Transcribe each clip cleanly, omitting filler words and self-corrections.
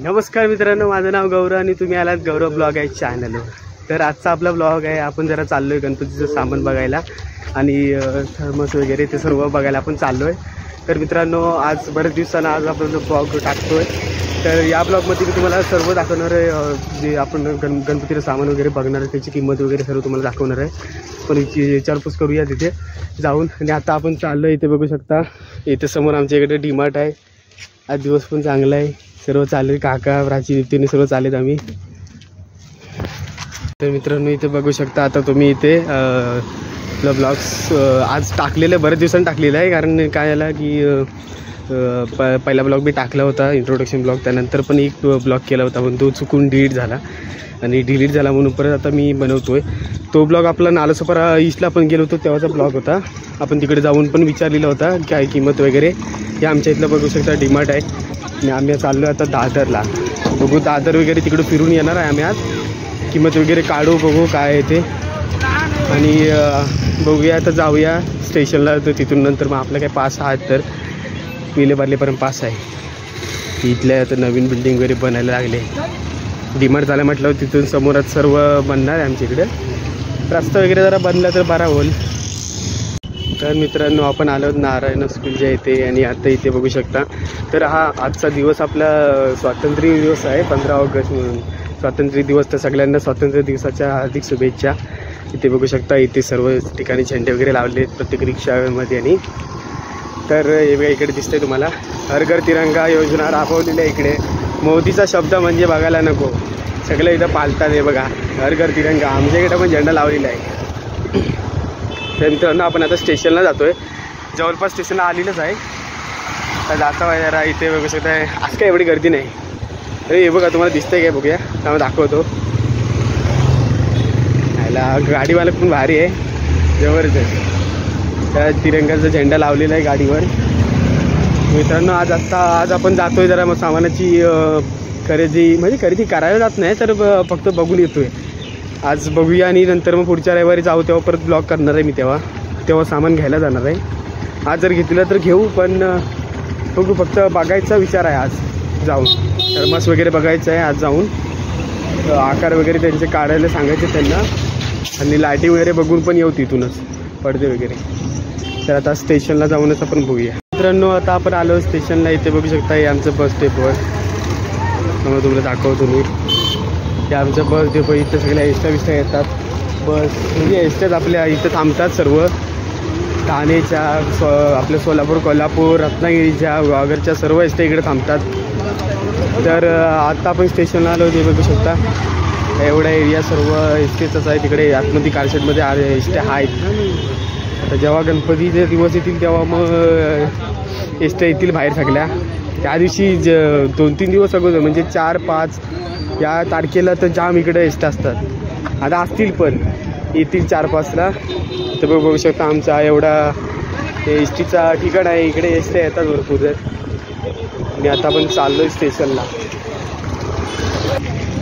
नमस्कार मित्रांनो, माझं नाव गौरव आणि तुम्ही आलात गौरव ब्लॉग आहे चॅनलवर. तर आजचा आपला ब्लॉग आहे, आपण जरा चाललो आहे गणपतीचं सामान बघायला आणि थर्मस वगैरे ते सर्व बघायला आपण चाललो आहे. तर मित्रांनो, आज बऱ्याच दिवसांना आज आपण जो ब्लॉग टाकतो आहे, तर या ब्लॉगमध्ये मी तुम्हाला सर्व दाखवणार आहे. जे आपण गणपतीचं सामान वगैरे बघणार आहे, त्याची किंमत वगैरे सर्व तुम्हाला दाखवणार आहे. पण विचारपूस करूया तिथे जाऊन. आणि आता आपण चाललो आहे, इथे बघू शकता, इथे समोर आमच्या इकडे डीमार्ट आहे. आज दिवस पण चांगला आहे, सर्व चालेल, काका प्राची दीप्तीने सर्व चालेल आम्ही. तर मित्रांनो, इथे बघू शकता आता तुम्ही, इथे आपला ब्लॉग्स आज टाकलेलं बऱ्याच दिवसांनी टाकलेलं आहे. कारण काय झालं की पहिला ब्लॉग मी टाकला होता, इंट्रोडक्शन ब्लॉग. त्यानंतर पण एक ब्लॉग केला होता, पण तो चुकून डिलीट झाला. आणि डिलीट झाला म्हणून परत आता मी बनवतो आहे. तो ब्लॉग आपला नालासोपारा ईस्टला पण गेलो होतो तेव्हाचा ब्लॉग होता. आपण तिकडे जाऊन पण विचारलेला होता काय किंमत वगैरे. हे आमच्या इथलं बघू शकता डीमार्ट आहे. आणि आम्ही चाललो आहे आता दादरला. बघू दादर वगैरे तिकडे फिरून येणार आहे आम्ही आज. किंमत वगैरे काढू, बघू काय आहे ते. आणि बघूया आता, जाऊया स्टेशनला. तर तिथून नंतर मग आपलं काय पास आहेत, तर विलेपार्लेपर्यंत पास आहे. इथल्या आता नवीन बिल्डिंग वगैरे बनायला लागले. डीमार्ट झालं म्हटलं तिथून समोरच सर्व बनणार आहे आमच्या इकडे. रस्ता वगैरे जरा बनला तर बरा होईल. तर मित्रांनो, आपण आलो नारायण स्कूलच्या इथे. आणि आता इथे बघू शकता, तर हा आजचा दिवस आपला स्वातंत्र्य दिवस आहे, 15 ऑगस्ट म्हणून स्वातंत्र्य दिवस. तर सगळ्यांना स्वातंत्र्य दिवसाच्या हार्दिक शुभेच्छा. इथे बघू शकता, इथे सर्व ठिकाणी झेंडे वगैरे लावले आहेत प्रत्येक रिक्षामध्ये. आणि तर हे बघा, इकडे दिसतंय तुम्हाला हर घर तिरंगा योजना राबवलेली आहे इकडे. मोदीचा शब्द म्हणजे बघायला नको, सगळं इथं पालतात. हे बघा, हर घर तिरंगा. आमच्या इकडे पण झेंडा लावलेला आहे. तर मित्रांनो, आपण आता स्टेशनला जातो आहे, जवळपास स्टेशनला आलेलंच आहे. तर जाता आहे जरा. इथे बघू शकता, आज काय एवढी गर्दी नाही. अरे हे बघा, तुम्हाला दिसतंय काय, बघूया, त्यामुळे दाखवतो. याला गाडीवाला पण भारी आहे, जबरदस्त. त्या तिरंगाचा झेंडा लावलेला आहे गाडीवर. मित्रांनो, आज आपण जातो आहे जरा मग सामानाची खरेदी, म्हणजे खरेदी करायला जात नाही, तर फक्त बघून येतो आहे. आज बघूया आणि नंतर मग पुढच्या रविवारी जाऊ, तेव्हा परत ब्लॉग करणार आहे मी. तेव्हा सामान घ्यायला जाणार आहे. आज जर घेतलं तर घेऊ, पण बघू, फक्त बघायचा विचार आहे आज जाऊन. थर्मस वगैरे बघायचं आहे आज जाऊन. आकार वगैरे त्यांचे काढायला सांगायचे त्यांना. आणि लाईटिंग वगैरे बघून पण येऊ तिथूनच, पडदे वगैरे. तर आता स्टेशनला जाऊनच आपण बघूया. मित्रांनो, आता आपण आलो स्टेशनला. इथे बघू शकता, हे आमचं बस डेपोवर. मग तुम्हाला दाखवतो मी. हे आमचं बस डेपो. इथं सगळ्या एसट्या बिस्ट्या येतात. बस म्हणजे एसट्याच आपल्या इथं थांबतात सर्व. ठाणेच्या, आपल्या सोलापूर, कोल्हापूर, रत्नागिरीच्या, वागरच्या सर्व एसट्या इकडे थांबतात. तर आता आपण स्टेशनला आलो. ते बघू शकता, एवढा एरिया सर्व एसटीचाच आहे. तिकडे आतमध्ये कारशेडमध्ये एसट्या आहेत. आता जेव्हा गणपतीचे दिवस येतील तेव्हा मग एसट्या येतील बाहेर सगळ्या. त्या दिवशी 2-3 दिवस अगोदर, म्हणजे 4-5 या तारखेला तर जाम इकडे एसट्या असतात. आता असतील पण येतील 4-5ला. तर बघू शकता, आमचा एवढा एसटीचा ठिकाण आहे. इकडे एसट्या येतात भरपूर. आणि आता आपण चाललो आहे स्टेशनला.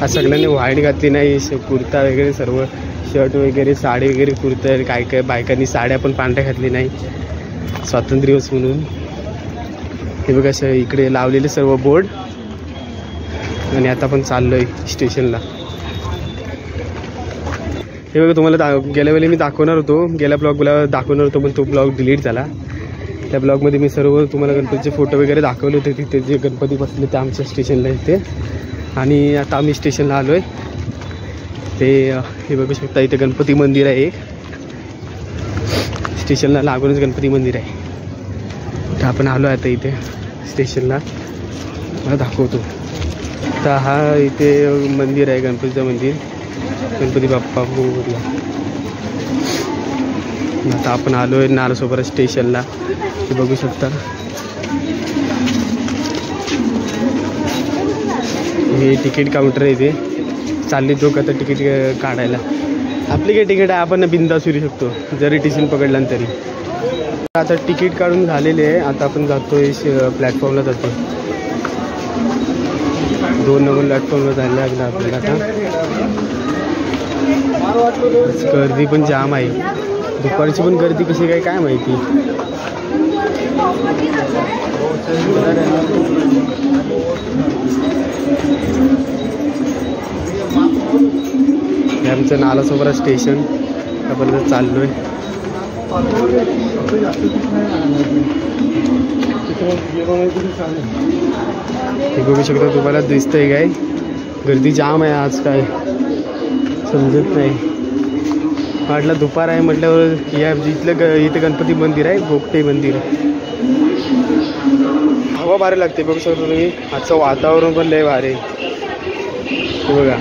आज सगळ्यांनी व्हाईट घातली नाही, कुर्ता वगैरे सर्व, शर्ट वगैरे, साडी वगैरे, कुर्ता. काय बायकांनी साड्या पण पांढऱ्या घातली नाही, स्वातंत्र्य दिवस म्हणून. हे बघा, इकडे लावलेले सर्व बोर्ड. आणि आता आपण चाललो आहे स्टेशनला. हे बघा, तुम्हाला गेल्या वेळी मी दाखवणार होतो, गेल्या ब्लॉगला दाखवणार होतो, पण तो ब्लॉग डिलीट झाला. त्या ब्लॉगमध्ये मी सर्व तुम्हाला गणपतीचे फोटो वगैरे दाखवले होते. तिथे जे गणपती बसले ते आमच्या स्टेशनला इथे. आणि आता आम्ही स्टेशनला आलो आहे. ते हे बघू शकता, इथे गणपती मंदिर आहे एक. स्टेशनला लागूनच गणपती मंदिर आहे. तर आपण आलो आहे आता इथे स्टेशनला, मला दाखवतो. तर हा इथे मंदिर आहे, गणपतीचं मंदिर, गणपती बाप्पा मोरया. आता आपण आलो आहे नालासोपारा स्टेशनला. हे बघू शकता, हे तिकीट काउंटर आहे. इथे चालले लोक आता तिकीट काढायला. आपली काही तिकीट आहे, आपण बिंदास फिरू शकतो जरी टिशन पकडलं तरी. आता तिकीट काढून झालेले आहे. आता आपण जातोय प्लॅटफॉर्मला जातो. 2 नंबर प्लॅटफॉर्मला जायला लागलं आपल्याला. आता गर्दी पण जाम आहे. दुपारची पण गर्दी कशी काय माहिती. आमचं नालासोपारा स्टेशन आपण चाललोय. हे बघू शकता, तुम्हाला दिसतंय काय गर्दी जाम आहे आज, काय समजत नाही. वाटलं दुपार आहे म्हटल्यावर या इथं गणपती मंदिर आहे, गोपटे मंदिर. हवा भारी लागते बघू शकता तुम्ही. आजचं वातावरण पण लय भारी आहे हे बघा.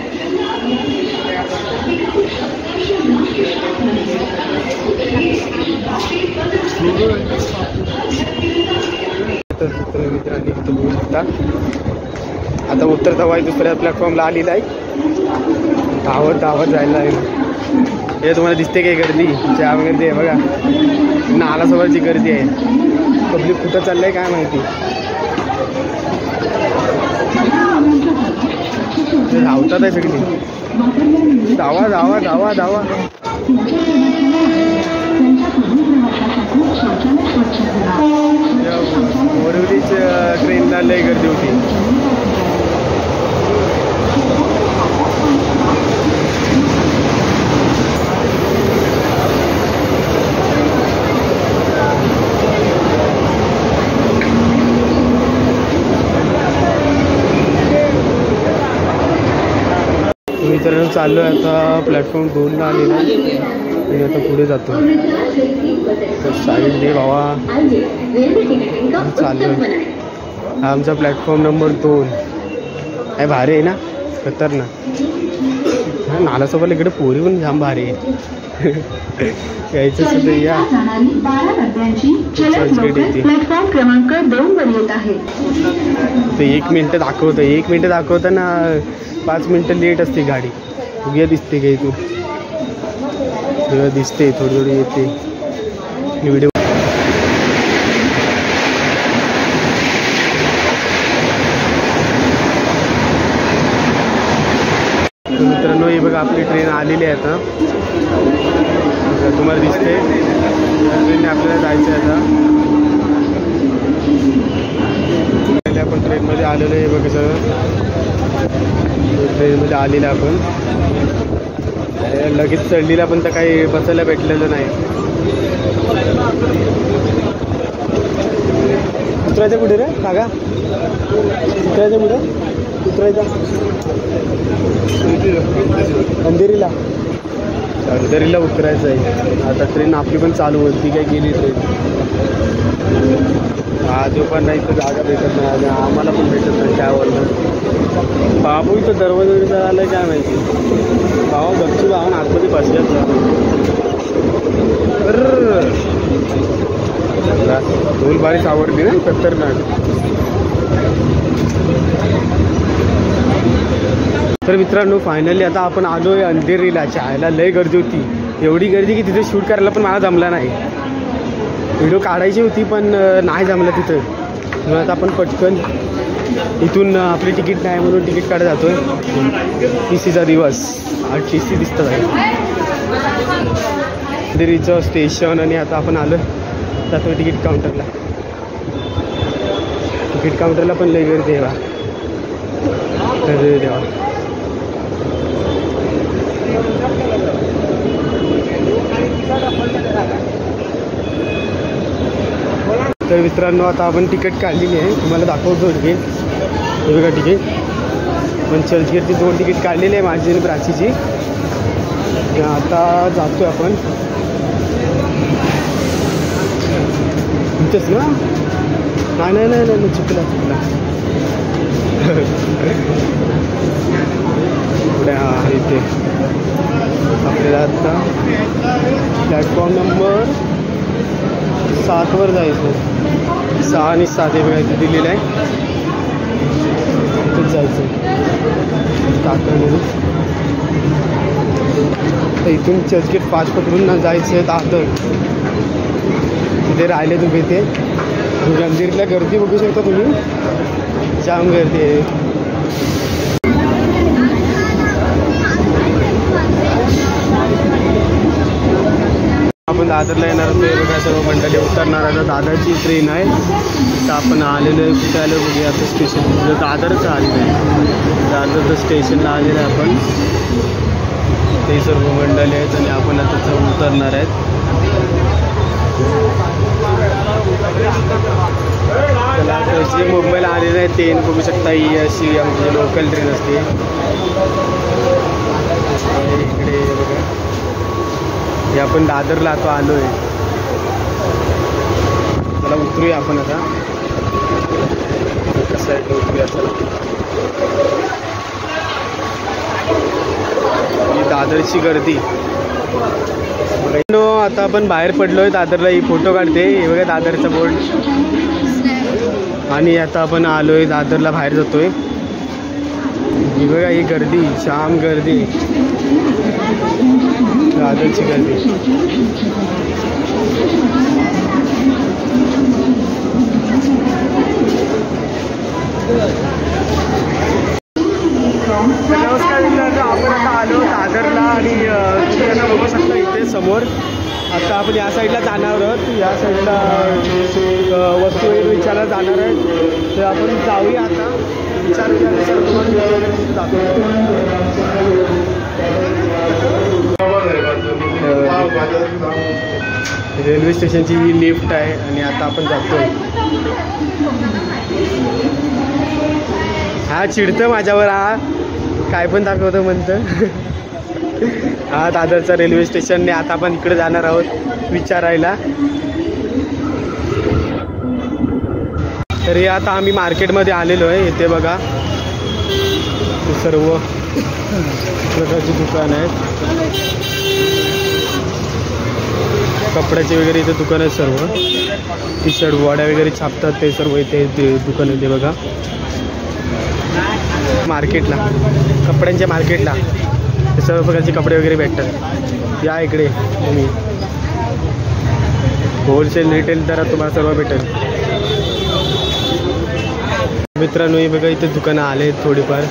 मित्रांनी इथं बघू शकता. आता उत्तर धवाई दुसऱ्या प्लॅटफॉर्मला आलेला आहे. धावत जायला आहे. हे तुम्हाला दिसते काय गर्दी, जाम गर्दी आहे बघा. नालासोपाराची गर्दी आहे. पब्लिक कुठं चाललंय काय माहिती. धावतात आहे सगळी. धावा धावा धावा धावा. बोरिवलीच ट्रेनला लय गर्दी होती. मित्रांनो चाललो आहे आता प्लॅटफॉर्म 2ला आलेला आणि आता पुढे जातो. साईड दे भावा. चाललो आहे. हा आमचा प्लॅटफॉर्म नंबर 2 आहे. भारी आहे ना, खतरनाक. नालासोपारा इकडे पोरी पण जाम भारी आहे. यायचं सुद्धा या. प्लॅटफॉर्म क्रमांक 2 वर येत आहे. ते 1 मिनिट दाखवतं. 1 मिनिट दाखवताना 5 मिनिटं लेट असते गाडी. उद्या दिसते काही तू जेव्हा दिसते थोडी थोडी येते व्हिडिओ. मित्रांनो हे बघा आपली ट्रेन आलेली आहे आता. तुम्हाला दिसते ट्रेनने आपल्याला जायचं आहे आता. आपण ट्रेनमध्ये आलेलो आहे बघा सगळं. ट्रेनमध्ये आलेलं आपण लगेच चढलीला पण तर काही बसायला भेटलेलं नाही. उतरायचं कुठे रे काका? उतरायचं कुठं? उतरायचं अंधेरीला. अंधेरीला उतरायचं आहे आता. ट्रेन आपली पण चालू होती काय गेली ट्रेन. आजो पण नाही तर जागा भेटत नाही. आम्हाला पण भेटत नाही त्यावरनं. बाबू इथं दरवाजा आलं काय माहिती. बाबा गपची बाबा आतमध्ये बसल्याचं. दोन बारीच आवडली ना, खतरनाक. तर मित्रांनो फायनली आता आपण आलो आहे अंधेरीला. चायला लय गर्दी होती. एवढी गर्दी की तिथे शूट करायला पण मला जमला नाही. व्हिडिओ काढायची होती पण नाही जमलं तिथं. म्हणून आता आपण पटकन इथून आपली तिकीट नाही म्हणून तिकीट काढत जातोय. TCचा दिवस. TC दिसतं आहे अंधेरीचं स्टेशन. आणि आता आपण आलो जातोय तिकीट काउंटरला. तिकीट काउंटरला पण लय गर्दी आहे. देवा तर मित्रांनो आता आपण तिकीट काढलेली आहे. तुम्हाला दाखवतो तिकीट. हे बघा तिकीट. पण चर्चगेटची 2 तिकीट काढलेली आहे माझी आणि प्राचीची. आता जातोय आपण इथंच ना. नाही नाही नाही चुकला हां इथे आपल्याला आता प्लॅटफॉर्म नंबर 7 वर जायचं. 6 आणि 7 हे बघा इथे दिलेलं आहे. इथंच जायचं टाकलं. तर इथून चर्चगेट 5 पकडून जायचं आहे दादर. तिथे राहिले तुम्ही ते मंदिरला गर्दी बघू शकता तुम्ही. जाम गर्दी आहे. आपण दादरला येणार होतो. हे बघा सर्व मंडळी उतरणार. आता दादरची ट्रेन आहे. तर आपण आलेलो आहे. कुठे आलो बघूया आता स्टेशन. दादरचं आलेलं आहे. दादरचं स्टेशनला आलेलं आहे आपण. ते सर्व मंडळी आहेत आणि आपण आता उतरणार आहेत. त्याला जे मुंबईला आलेले आहेत ते बघू शकता. ही अशी आमची लोकल ट्रेन असते. इकडे बघा, हे आपण दादरला आता आलो आहे. मला उतरूया आपण आता. कसं आहे उतरूया चला. ही दादरची गर्दी आता आपण बाहेर पडलोय दादरला. ही फोटो काढते. हे बघा दादरचा बोर्ड. आणि आता आपण आलोय दादरला, बाहेर जातोय. ही बघा ही गर्दी, जाम गर्दी, दादरची गर्दी. नमस्कार मित्रांनो, आपण आता आलो दादरला आणि तुम्ही आता बघू शकता इथे समोर. आता आपण या साईडला जाणार आहोत. या साईडला वस्तू वगैरे विचारायला जाणार आहे. तर आपण जाऊया आता. विचार रेल्वे स्टेशनची ही लिफ्ट आहे आणि आता आपण जातोय. हा चिडतं माझ्यावर, हा काय पण दाखवतं म्हणतं. हा दादरचा रेल्वे स्टेशनने. आता आपण इकडे जाणार आहोत विचारायला. तर हे आता आम्ही मार्केटमध्ये आलेलो आहे. इथे बघा सर्व प्रकारची दुकान आहेत. कपड्याचे वगैरे इथे दुकान आहेत. सर्व टी शर्ट वड्या वगैरे छापतात ते सर्व इथे दुकान आहे. ते बघा मार्केटला, कपड्यांच्या मार्केटला हे सर्व प्रकारचे कपडे वगैरे भेटतात. या इकडे तुम्ही होलसेल रिटेल दरात तुम्हाला सर्व भेटेल. मित्रांनो हे बघा इथे दुकानं आले आहेत थोडीफार.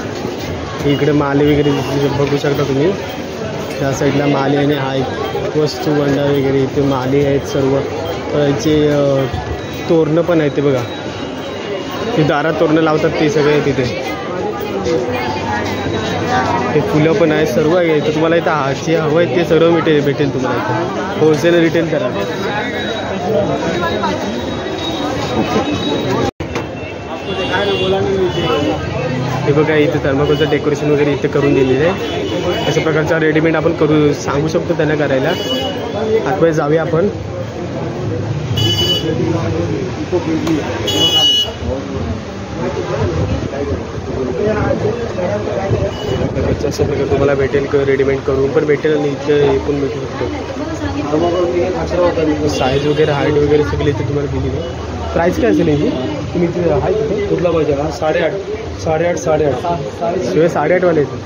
इकडे माले वगैरे बघू शकता तुम्ही. त्या साईडला माले आणि हा एक वस्तू भंडार वगैरे इथे माले आहेत. सर्व याचे तोरणं पण आहेत. ते बघा ते दारात तोरणं लावतात ते सगळे तिथे. ते फुलं पण आहेत. सर्व आहे इथं. तुम्हाला इथं जे हवं आहे ते सर्व भेटेल तुम्हाला इथं. होलसेल रिटेल करा. हे बघा इथे थर्माकोलचं डेकोरेशन वगैरे इथे करून दिलेलं आहे. अशा प्रकारचा रेडीमेड आपण करू सांगू शकतो त्यांना करायला. आतमध्ये जाऊया आपण. अशा प्रकारे तुम्हाला भेटेल रेडीमेड करून पण भेटेल आणि इथे हे पण भेटू शकतो. साईज वगैरे हाईट वगैरे सगळी इथे तुम्हाला दिली आहे. प्राईस काय असेल याची? तुम्ही इथे आहे तिथे कुठला पाहिजे का? 8.5 शिवाय 8.5वाले येते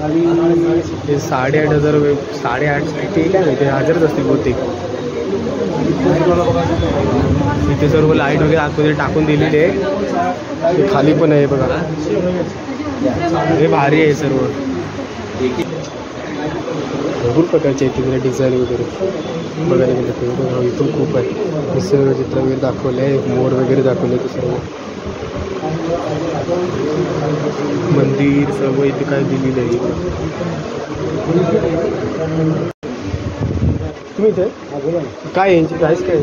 आणि ते 8,500 8.5 ते काय नाही ते 1000च असतील बहुतेक. इथे सर्व लाईट वगैरे आतमध्ये टाकून दिलेली आहे. खाली पण आहे बघा. हे भारी आहे सर्व. भरपूर प्रकारचे आहेत तिकडे डिझाईन वगैरे बघायला गेलं तर. इथून खूप आहे. सर्व चित्र वगैरे दाखवले आहे. मोर वगैरे दाखवले ते सर्व. मंदिर सर्व इथे काय दिलेलं आहे. तुम्ही इथे काय यांची प्राईस काय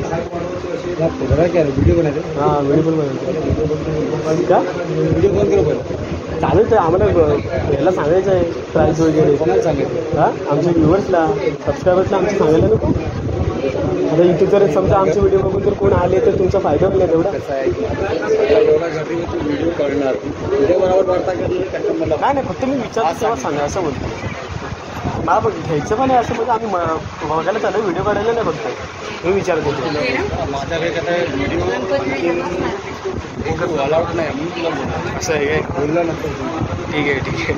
व्हिडिओ बनायचे? हां व्हिडिओ पण बनायचे का? व्हिडिओ कॉल करू पण चालेल. तर आम्हाला याला सांगायचं आहे प्राईस वगैरे. कोणाला सांगायचं? हां आमच्या व्ह्युअर्सला सबस्क्रायबर्सला आमचं सांगायला नको. आता इथे जर समजा आमचे व्हिडिओ बघून जर कोण आले तर तुमचा फायदा होईल तेवढा. व्हिडिओ करणार व्हिडिओ बरोबर वाटता का? नाही नाही फक्त मी विचारतो तेव्हा सांगा असं म्हणतो. मला बघ घ्यायचं पण आहे असं म्हणजे आम्ही बघायला चालू व्हिडिओ काढायला नाही फक्त मी विचारत होतो. माझ्याकडे कसं आहे व्हिडिओ अलाउड नाही असं आहे काय? बोललं नसतं. ठीक आहे ठीक आहे.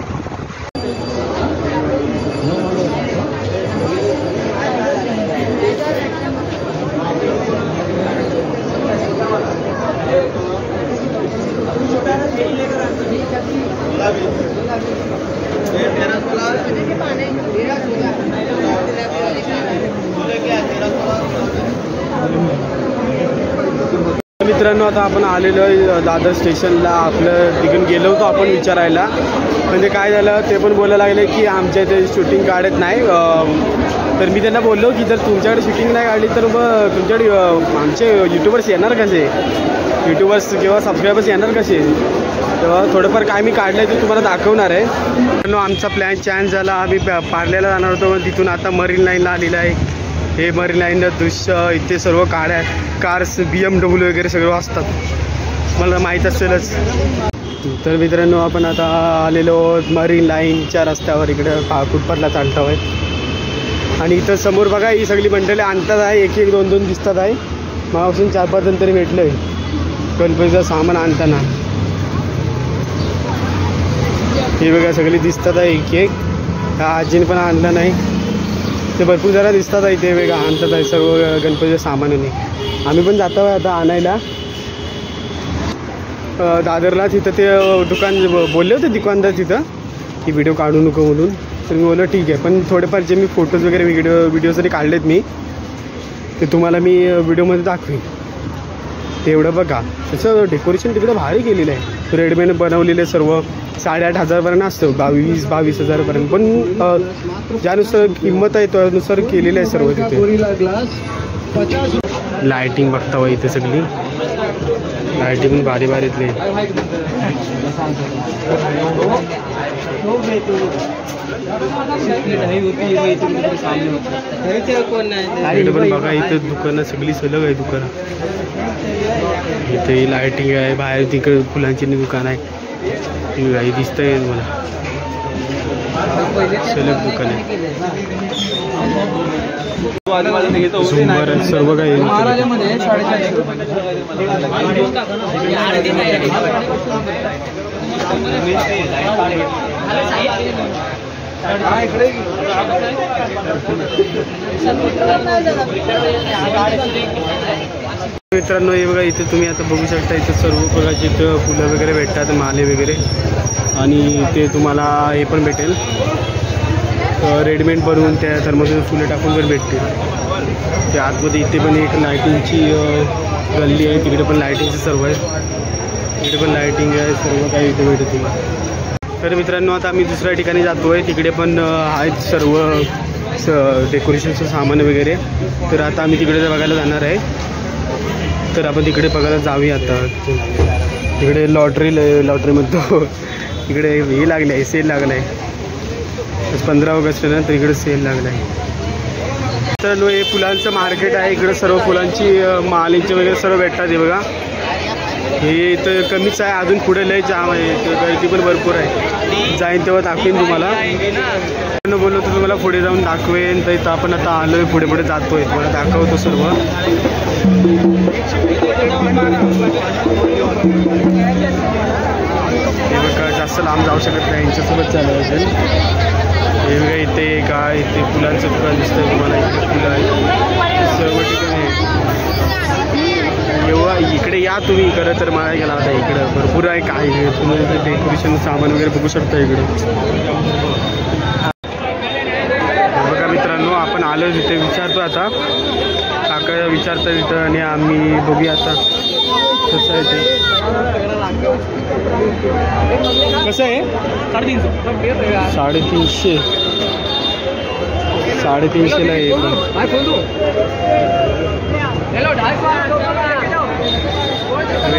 मित्रांनो आता आपण आलेलो आहे दादर स्टेशनला. आपलं तिकडून गेलो होतो आपण विचारायला, म्हणजे काय झालं ते पण बोलायला लागले की आमच्या इथे शूटिंग काढत नाही. तर मी त्यांना बोललो की जर तुमच्याकडे शूटिंग नाही काढली तर मग तुमच्याकडे आमचे यूट्यूबर्स येणार कसे, यूट्यूबर्स किंवा सबस्क्रायबर्स येणार कसे. तेव्हा थोडंफार काय मी काढलं आहे ते तुम्हाला दाखवणार आहे. पण आमचा प्लॅन चेंज झाला. आम्ही पार्ल्याला जाणार होतो, तिथून आता मरीन लाईनला आलेला आहे. हे मरीन लाईनला दृश्य इथे सर्व कार्स BMW वगैरे सगळं असतात, मला माहीत असेलच. तर मित्रांनो आपण आता आलेलो मरीन लाईनच्या रस्त्यावर, इकडे फुटपाथला चालतो आहे. आणि इथं समोर बघा ही सगळी मंडळी आणतात आहे, एक एक दोन दोन दिसतात आहे. मापासून 4-5 जण तरी भेटलं आहे गणपतीचं सामान आणताना. हे बघा सगळी दिसतात आहे एक एक. हा आजीने पण आणलं नाही, ते भरपूर जरा दिसतात आहे. ते वेगळं आणतात आहे सर्व गणपतीच्या सामानाने. आम्ही पण जातो आहे आता आणायला दादरला. तिथं ते दुकान बोलले होते दुकानदार तिथं की व्हिडिओ काढू नको म्हणून. तर मी बोललो ठीक आहे, पण थोडेफार जे मी फोटोज वगैरे व्हिडिओ जरी काढलेत मी, ते तुम्हाला मी व्हिडिओमध्ये दाखवेन. ते एवढं बघा. त्याचं डेकोरेशन तिकडे भारी केलेलं आहे, रेडमेड बनवलेलं आहे सर्व. 8,500पर्यंत असतं, 22,000-22,000पर्यंत. पण ज्यानुसार किंमत आहे त्यानुसार केलेलं आहे सर्व. तिथे लायटिंग बघता वा इथे सगळी लायटिंग भारी भारीतली. पण बघा इथं दुकानं सगळी सलग आहे दुकानं. इथे लायटिंग आहे, बाहेर तिकडे फुलांची दुकान आहे. हे दिसतंय मला, सलग दुकान आहे. झुंबर सर्व काही मित्रांनो. हे बघा इथे तुम्ही आता बघू शकता, इथं सर्व प्रकारचे इथं फुलं वगैरे भेटतात, माले वगैरे. आणि ते तुम्हाला हे पण भेटेल रेडीमेड बनवून, त्या थर्मोकोलमध्ये फुलं टाकून पण भेटतील. ते आतमध्ये इथे पण एक लायटिंगची गल्ली आहे, तिकडे पण लायटिंगचं सर्व आहे. तिकडे पण लायटिंग आहे, सर्व काही इथे भेटेल तुम्हाला. तर मित्रांनो आता आम्ही दुसऱ्या ठिकाणी जातो आहे, तिकडे पण आहेत सर्व डेकोरेशनचं सामान वगैरे. तर आता आम्ही तिकडे बघायला जाणार आहे. तर आपण तिकडे बघायला जाऊया आता. तिकडे लॉटरीमध्ये इकडे हे लागलं आहे, सेल लागला आहे. 15 ऑगस्ट नंतर इकडे सेल लागला आहे. तर हे फुलांचं मार्केट आहे, इकडे सर्व फुलांची मालींचे वगैरे सर्व भेटतात. हे बघा हे इथं कमीच आहे, अजून पुढे लय जाम आहे, गर्दी पण भरपूर आहे. जाईन तेव्हा दाखवेन तुम्हाला. बोललो तर तुम्हाला पुढे जाऊन दाखवेन. तर इथं आपण आता आलो आहे, पुढे पुढे जातो आहे, तुम्हाला दाखवतो सर्व. हे बघा जास्त लांब जाऊ शकत नाही, यांच्यासोबत चालू असेल. हे बघा इथे काय इथे फुलांचं दुकान दिसतंय तुम्हाला. इकडे फुलं आहे सर्व ठिकाणी. एवढा इकडे या तुम्ही खरं तर मला गेला होता. इकडं भरपूर आहे काय, तुम्ही डेकोरेशन सामान वगैरे बघू शकता इकडे. बघा मित्रांनो आपण आलो तिथे, विचारतो आता काका विचारतो तिथं. आणि आम्ही बघूया आता कसं आहे ते. कसं आहे 350. 350ला आहे.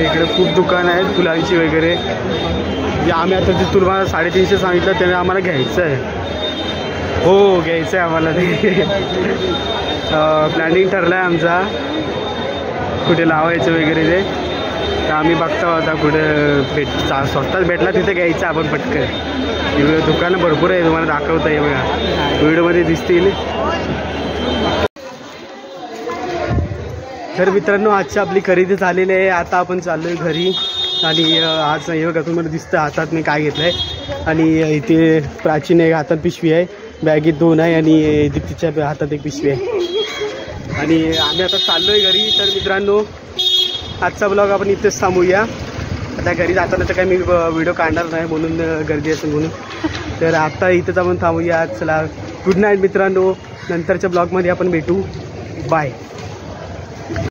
इकडे खूप दुकानं आहेत फुलांची वगैरे. आम्ही आता ते तुम्हाला 350 सांगितलं, त्याने आम्हाला घ्यायचं आहे. हो घ्यायचं आहे आम्हाला ते. प्लॅनिंग ठरला आहे आमचा कुठे लावायचं वगैरे ते. तर आम्ही बघता होता कुठे स्वस्तात भेटला तिथे घ्यायचं आपण पटकन. दुकानं भरपूर आहे, तुम्हाला दाखवता येईल बघा, व्हिडिओमध्ये दिसतील. तर मित्रांनो आजची आपली खरेदी झालेली आहे. आता आपण चाललो आहे घरी. आणि आज हे बघा तुम्हाला दिसतं हातात मी काय घेतलं आहे. आणि इथे प्राचीन एक हातात पिशवी आहे, बॅगेत 2 आहे, आणि दीप्तीच्या हातात एक पिशवी आहे. आणि आम्ही आता चाललो आहे घरी. तर मित्रांनो आजचा ब्लॉग आपण इथेच थांबूया. आता घरी जाताना तर काही मी व्हिडिओ काढणार नाही, म्हणून गर्दी असेल म्हणून. तर आता इथेच आपण थांबूया. चला गुड नाईट मित्रांनो, नंतरच्या ब्लॉगमध्ये आपण भेटू. बाय.